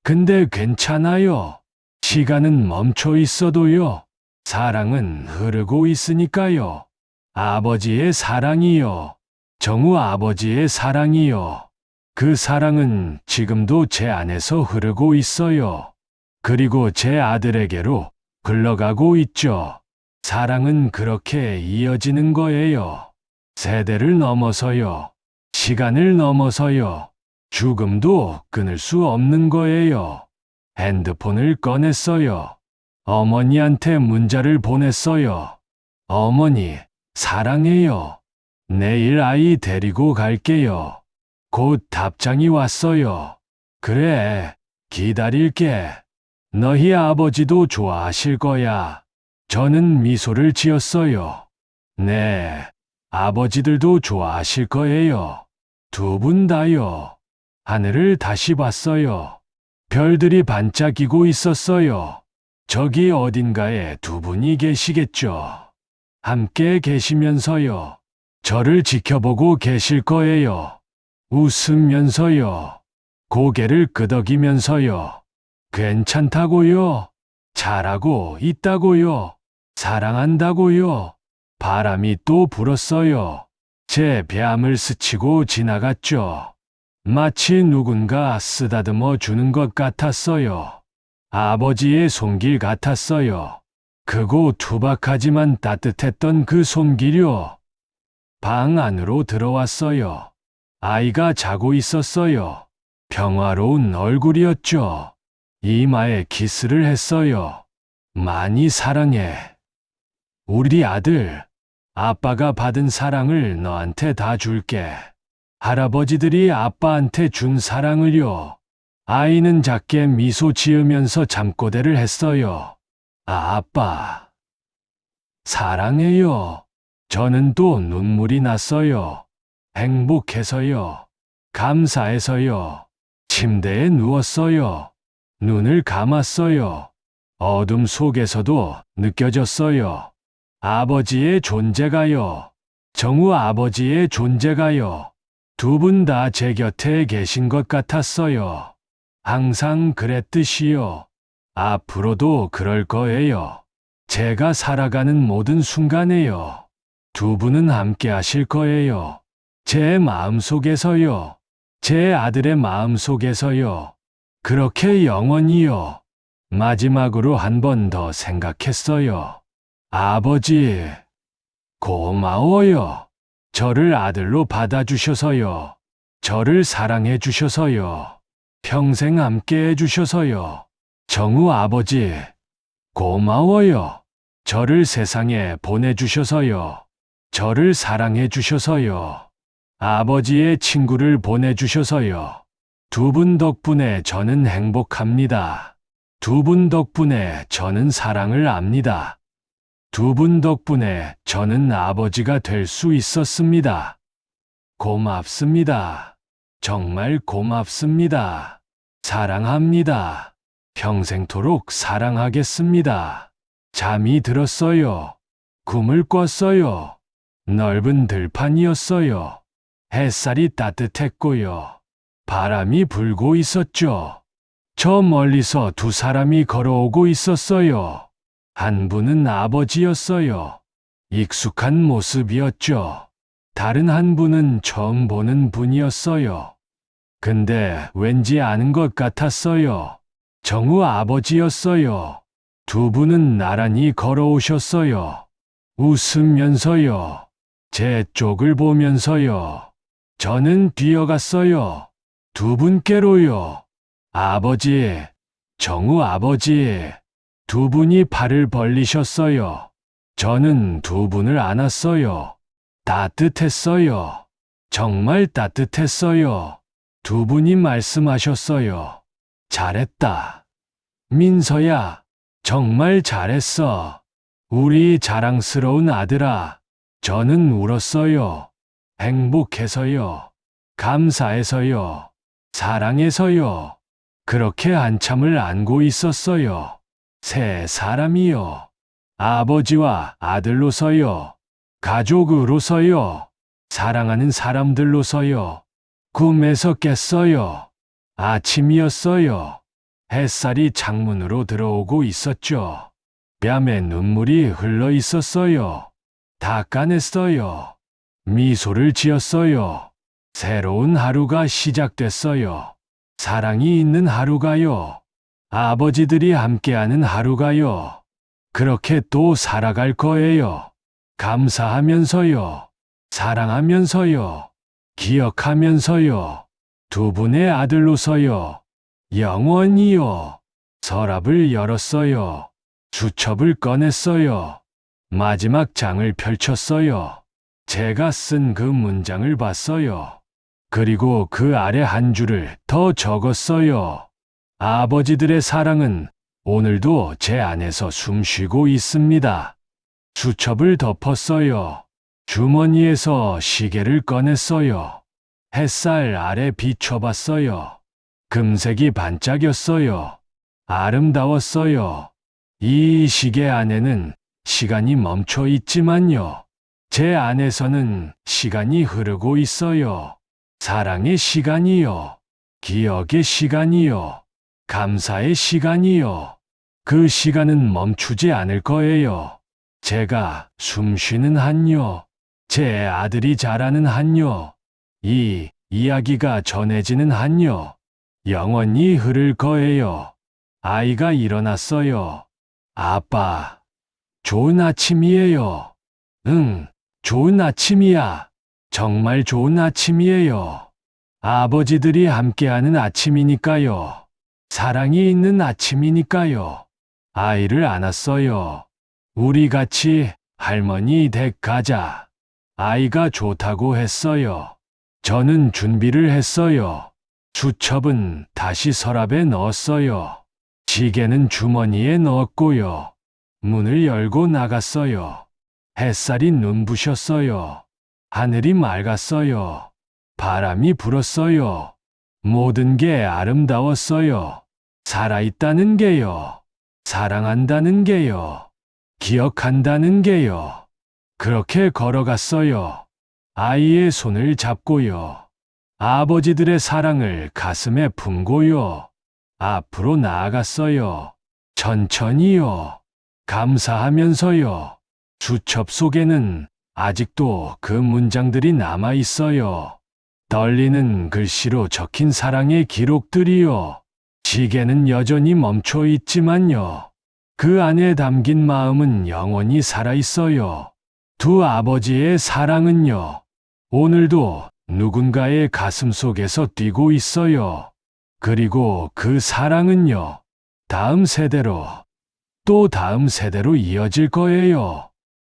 근데 괜찮아요. 시간은 멈춰 있어도요. 사랑은 흐르고 있으니까요. 아버지의 사랑이요. 정우 아버지의 사랑이요. 그 사랑은 지금도 제 안에서 흐르고 있어요. 그리고 제 아들에게로 흘러가고 있죠. 사랑은 그렇게 이어지는 거예요. 세대를 넘어서요. 시간을 넘어서요. 죽음도 끊을 수 없는 거예요. 핸드폰을 꺼냈어요. 어머니한테 문자를 보냈어요. 어머니, 사랑해요. 내일 아이 데리고 갈게요. 곧 답장이 왔어요. 그래, 기다릴게. 너희 아버지도 좋아하실 거야. 저는 미소를 지었어요. 네, 아버지들도 좋아하실 거예요. 두 분 다요. 하늘을 다시 봤어요. 별들이 반짝이고 있었어요. 저기 어딘가에 두 분이 계시겠죠. 함께 계시면서요. 저를 지켜보고 계실 거예요. 웃으면서요. 고개를 끄덕이면서요. 괜찮다고요. 잘하고 있다고요. 사랑한다고요. 바람이 또 불었어요. 제 뺨을 스치고 지나갔죠. 마치 누군가 쓰다듬어 주는 것 같았어요. 아버지의 손길 같았어요. 크고 투박하지만 따뜻했던 그 손길이요. 방 안으로 들어왔어요. 아이가 자고 있었어요. 평화로운 얼굴이었죠. 이마에 키스를 했어요. 많이 사랑해. 우리 아들, 아빠가 받은 사랑을 너한테 다 줄게. 할아버지들이 아빠한테 준 사랑을요. 아이는 작게 미소 지으면서 잠꼬대를 했어요. 아빠, 사랑해요. 저는 또 눈물이 났어요. 행복해서요. 감사해서요. 침대에 누웠어요. 눈을 감았어요. 어둠 속에서도 느껴졌어요. 아버지의 존재가요. 정우 아버지의 존재가요. 두 분 다 제 곁에 계신 것 같았어요. 항상 그랬듯이요. 앞으로도 그럴 거예요. 제가 살아가는 모든 순간에요. 두 분은 함께 하실 거예요. 제 마음속에서요. 제 아들의 마음속에서요. 그렇게 영원히요. 마지막으로 한 번 더 생각했어요. 아버지, 고마워요. 저를 아들로 받아주셔서요. 저를 사랑해 주셔서요. 평생 함께 해주셔서요. 정우 아버지, 고마워요. 저를 세상에 보내주셔서요. 저를 사랑해 주셔서요. 아버지의 친구를 보내주셔서요. 두 분 덕분에 저는 행복합니다. 두 분 덕분에 저는 사랑을 압니다. 두 분 덕분에 저는 아버지가 될 수 있었습니다. 고맙습니다. 정말 고맙습니다. 사랑합니다. 평생토록 사랑하겠습니다. 잠이 들었어요. 꿈을 꿨어요. 넓은 들판이었어요. 햇살이 따뜻했고요. 바람이 불고 있었죠. 저 멀리서 두 사람이 걸어오고 있었어요. 한 분은 아버지였어요. 익숙한 모습이었죠. 다른 한 분은 처음 보는 분이었어요. 근데 왠지 아는 것 같았어요. 정우 아버지였어요. 두 분은 나란히 걸어오셨어요. 웃으면서요. 제 쪽을 보면서요. 저는 뛰어갔어요. 두 분께로요. 아버지, 정우 아버지. 두 분이 팔을 벌리셨어요. 저는 두 분을 안았어요. 따뜻했어요. 정말 따뜻했어요. 두 분이 말씀하셨어요. 잘했다. 민서야, 정말 잘했어. 우리 자랑스러운 아들아, 저는 울었어요. 행복해서요. 감사해서요. 사랑해서요. 그렇게 한참을 안고 있었어요. 세 사람이요. 아버지와 아들로서요. 가족으로서요. 사랑하는 사람들로서요. 꿈에서 깼어요. 아침이었어요. 햇살이 창문으로 들어오고 있었죠. 뺨에 눈물이 흘러 있었어요. 닦아냈어요. 미소를 지었어요. 새로운 하루가 시작됐어요. 사랑이 있는 하루가요. 아버지들이 함께하는 하루가요. 그렇게 또 살아갈 거예요. 감사하면서요. 사랑하면서요. 기억하면서요. 두 분의 아들로서요. 영원히요. 서랍을 열었어요. 수첩을 꺼냈어요. 마지막 장을 펼쳤어요. 제가 쓴 그 문장을 봤어요. 그리고 그 아래 한 줄을 더 적었어요. 아버지들의 사랑은 오늘도 제 안에서 숨쉬고 있습니다. 수첩을 덮었어요. 주머니에서 시계를 꺼냈어요. 햇살 아래 비춰봤어요. 금색이 반짝였어요. 아름다웠어요. 이 시계 안에는 시간이 멈춰 있지만요. 제 안에서는 시간이 흐르고 있어요. 사랑의 시간이요. 기억의 시간이요. 감사의 시간이요. 그 시간은 멈추지 않을 거예요. 제가 숨 쉬는 한요. 제 아들이 자라는 한요. 이 이야기가 전해지는 한요. 영원히 흐를 거예요. 아이가 일어났어요. 아빠, 좋은 아침이에요. 응, 좋은 아침이야. 정말 좋은 아침이에요. 아버지들이 함께하는 아침이니까요. 사랑이 있는 아침이니까요. 아이를 안았어요. 우리 같이 할머니 댁 가자. 아이가 좋다고 했어요. 저는 준비를 했어요. 수첩은 다시 서랍에 넣었어요. 시계는 주머니에 넣었고요. 문을 열고 나갔어요. 햇살이 눈부셨어요. 하늘이 맑았어요. 바람이 불었어요. 모든 게 아름다웠어요. 살아있다는 게요. 사랑한다는 게요. 기억한다는 게요. 그렇게 걸어갔어요. 아이의 손을 잡고요. 아버지들의 사랑을 가슴에 품고요. 앞으로 나아갔어요. 천천히요. 감사하면서요. 수첩 속에는 아직도 그 문장들이 남아 있어요. 떨리는 글씨로 적힌 사랑의 기록들이요. 시계는 여전히 멈춰 있지만요. 그 안에 담긴 마음은 영원히 살아 있어요. 두 아버지의 사랑은요. 오늘도 누군가의 가슴 속에서 뛰고 있어요. 그리고 그 사랑은요. 다음 세대로, 또 다음 세대로 이어질 거예요.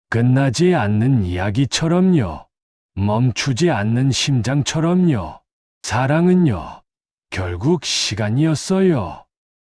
끝나지 않는 이야기처럼요. 멈추지 않는 심장처럼요. 사랑은요. 결국 시간이었어요.